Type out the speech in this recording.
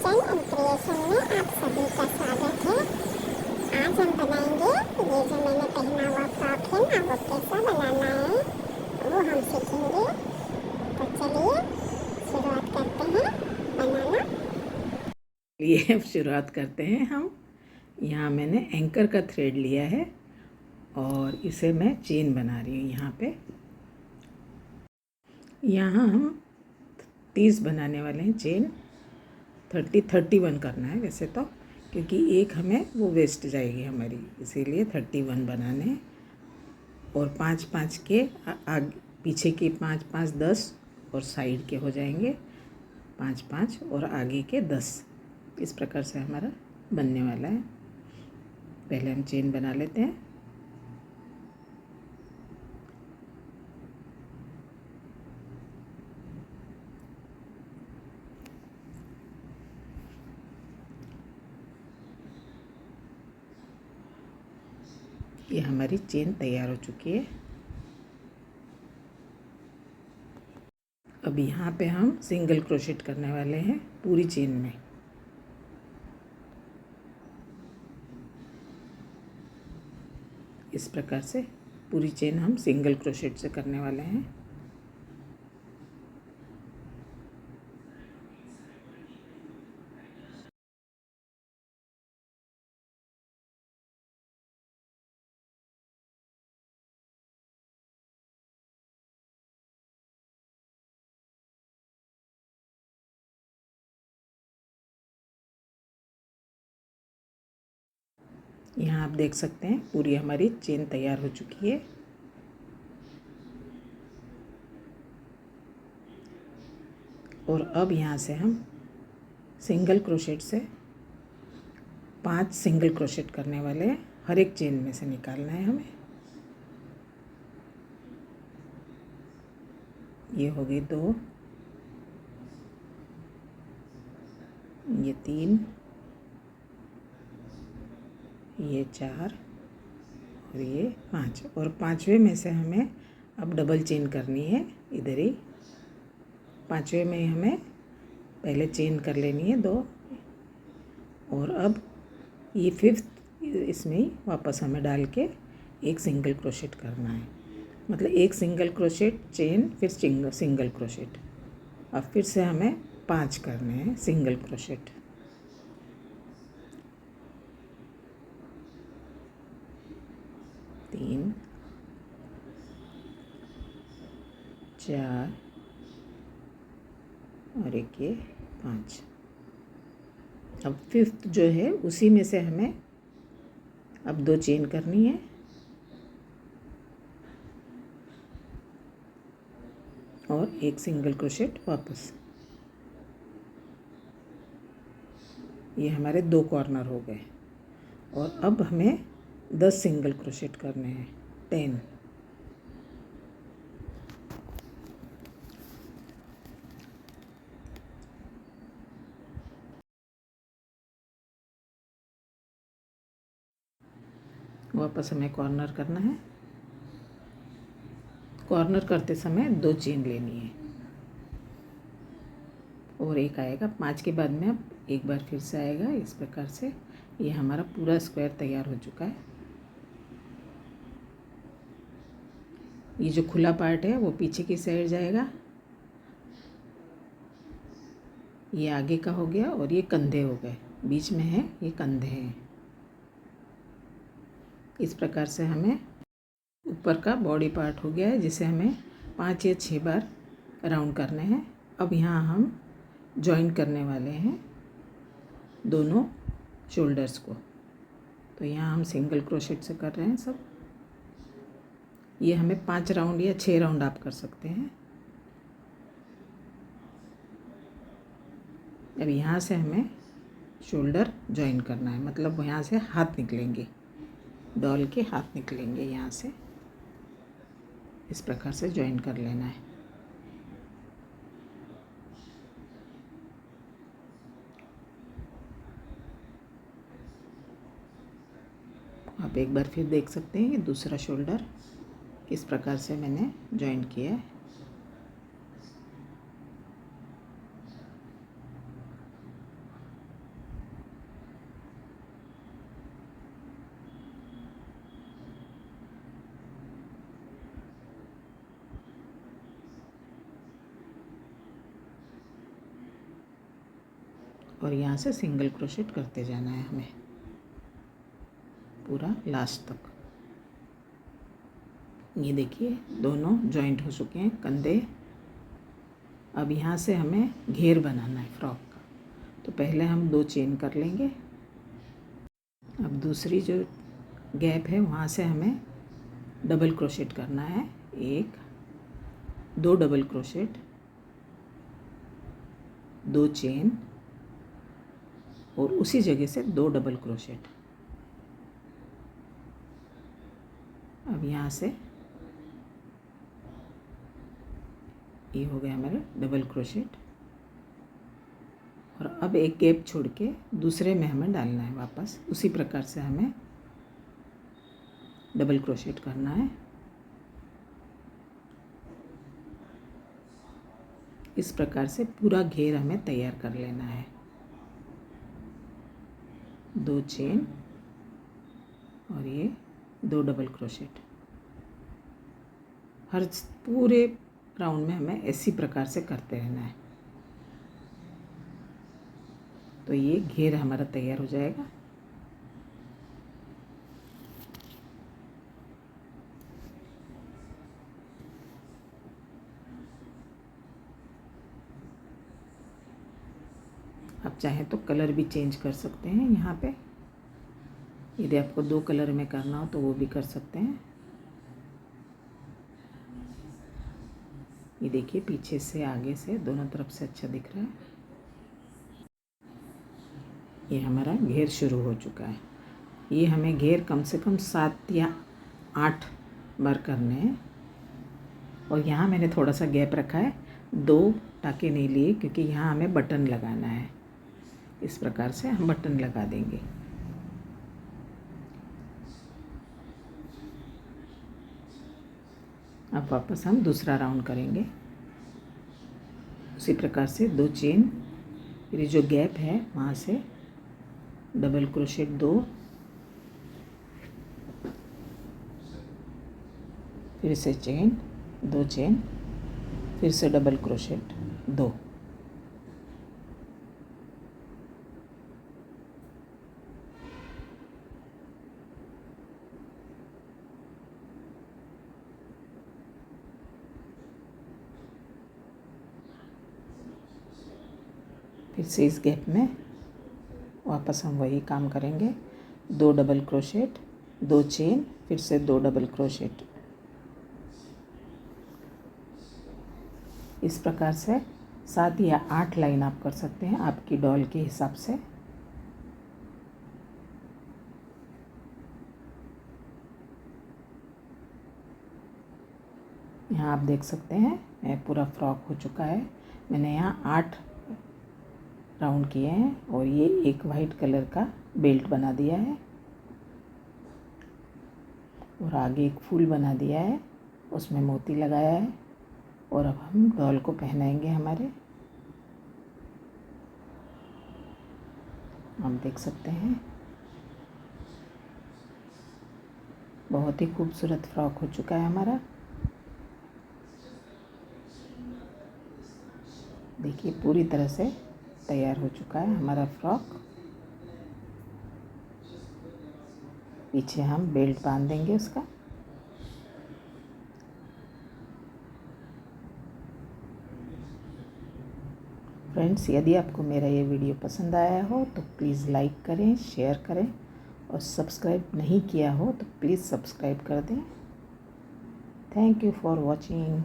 Kitchen and creation में आप सभी का स्वागत है। आज हम बनाएंगे ये जो मैंने पहना हुआ फ्रॉक है ना, वो कैसा बनाना है वो हम सीखेंगे। तो चलिए शुरुआत करते हैं बनाना। लिए शुरुआत करते हैं हम। यहाँ मैंने एंकर का थ्रेड लिया है और इसे मैं चेन बना रही हूँ। यहाँ हम 30 बनाने वाले हैं चेन। 31 करना है वैसे तो, क्योंकि एक हमें वो वेस्ट जाएगी हमारी, इसीलिए 31 बनाने हैं। और 5-5 के आगे पीछे के 5-5 10 और साइड के हो जाएंगे 5-5 और आगे के 10। इस प्रकार से हमारा बनने वाला है। पहले हम चेन बना लेते हैं। ये हमारी चेन तैयार हो चुकी है। अब यहाँ पे हम सिंगल क्रोशेट करने वाले हैं पूरी चेन में। इस प्रकार से पूरी चेन हम सिंगल क्रोशेट से करने वाले हैं। यहाँ आप देख सकते हैं पूरी हमारी चेन तैयार हो चुकी है। और अब यहाँ से हम सिंगल क्रोशेट से 5 सिंगल क्रोशेट करने वाले हैं। हर एक चेन में से निकालना है हमें। ये हो गई 2, ये 3, ये 4 और ये 5। और 5वें में से हमें अब डबल चेन करनी है। इधर ही 5वें में हमें पहले चेन कर लेनी है 2, और अब ये 5th इसमें ही वापस हमें डाल के एक सिंगल क्रोशेट करना है। मतलब एक सिंगल क्रोशेट चेन, फिर सिंगल क्रोशेट। अब फिर से हमें 5 करने हैं सिंगल क्रोशेट। तीन, 4 और एक ये 5। अब 5th जो है उसी में से हमें अब 2 चेन करनी है और एक सिंगल क्रोशेट वापस। ये हमारे 2 कॉर्नर हो गए। और अब हमें 10 सिंगल क्रोशेट करने हैं, 10। वापस हमें कॉर्नर करना है। कॉर्नर करते समय 2 चेन लेनी है और एक आएगा 5 के बाद में। अब एक बार फिर से आएगा। इस प्रकार से ये हमारा पूरा स्क्वायर तैयार हो चुका है। ये जो खुला पार्ट है वो पीछे की साइड जाएगा, ये आगे का हो गया और ये कंधे हो गए, बीच में है ये कंधे हैं। इस प्रकार से हमें ऊपर का बॉडी पार्ट हो गया है, जिसे हमें 5 या 6 बार राउंड करने हैं। अब यहाँ हम जॉइन करने वाले हैं दोनों शोल्डर्स को। तो यहाँ हम सिंगल क्रोशेट से कर रहे हैं सब। ये हमें 5 राउंड या 6 राउंड आप कर सकते हैं। अब यहाँ से हमें शोल्डर जॉइन करना है, मतलब यहाँ से हाथ निकलेंगे, डॉल के हाथ निकलेंगे यहाँ से। इस प्रकार से जॉइन कर लेना है। आप एक बार फिर देख सकते हैं कि दूसरा शोल्डर किस प्रकार से मैंने जॉइन किया है। और यहाँ से सिंगल क्रोशेट करते जाना है हमें पूरा लास्ट तक। ये देखिए दोनों जॉइंट हो चुके हैं कंधे। अब यहाँ से हमें घेर बनाना है फ्रॉक का, तो पहले हम 2 चेन कर लेंगे। अब दूसरी जो गैप है वहाँ से हमें डबल क्रोशेट करना है, 1 2 डबल क्रोशेट, 2 चेन और उसी जगह से 2 डबल क्रोशेट। अब यहाँ से ये हो गया हमारे डबल क्रोशेट और अब एक गैप छोड़ के दूसरे में हमें डालना है वापस। उसी प्रकार से हमें डबल क्रोशेट करना है। इस प्रकार से पूरा घेर हमें तैयार कर लेना है। 2 चेन और ये 2 डबल क्रोशेट। हर पूरे राउंड में हमें इसी प्रकार से करते रहना है, तो ये घेर हमारा तैयार हो जाएगा। आप चाहें तो कलर भी चेंज कर सकते हैं यहाँ पे, यदि आपको 2 कलर में करना हो तो वो भी कर सकते हैं। ये देखिए पीछे से आगे से दोनों तरफ से अच्छा दिख रहा है। ये हमारा घेर शुरू हो चुका है। ये हमें घेर कम से कम 7 या 8 बार करने हैं। और यहाँ मैंने थोड़ा सा गैप रखा है, 2 टाके नहीं लिए क्योंकि यहाँ हमें बटन लगाना है। इस प्रकार से हम बटन लगा देंगे। अब वापस हम दूसरा राउंड करेंगे उसी प्रकार से। 2 चेन, फिर जो गैप है वहाँ से डबल क्रोशेट 2, फिर से चेन, 2 चेन, फिर से डबल क्रोशेट 2। फिर से इस गैप में वापस हम वही काम करेंगे। 2 डबल क्रोशेट, 2 चेन, फिर से 2 डबल क्रोशेट। इस प्रकार से 7 या 8 लाइन आप कर सकते हैं आपकी डॉल के हिसाब से। यहाँ आप देख सकते हैं पूरा फ्रॉक हो चुका है। मैंने यहाँ 8 राउंड किए हैं और ये एक वाइट कलर का बेल्ट बना दिया है और आगे एक फूल बना दिया है, उसमें मोती लगाया है। और अब हम डॉल को पहनाएंगे हमारे। आप देख सकते हैं बहुत ही खूबसूरत फ्रॉक हो चुका है हमारा। देखिए पूरी तरह से तैयार हो चुका है हमारा फ्रॉक। पीछे हम बेल्ट बांध देंगे उसका। फ्रेंड्स, यदि आपको मेरा ये वीडियो पसंद आया हो तो प्लीज़ लाइक करें, शेयर करें और सब्सक्राइब नहीं किया हो तो प्लीज़ सब्सक्राइब कर दें। Thank you for watching.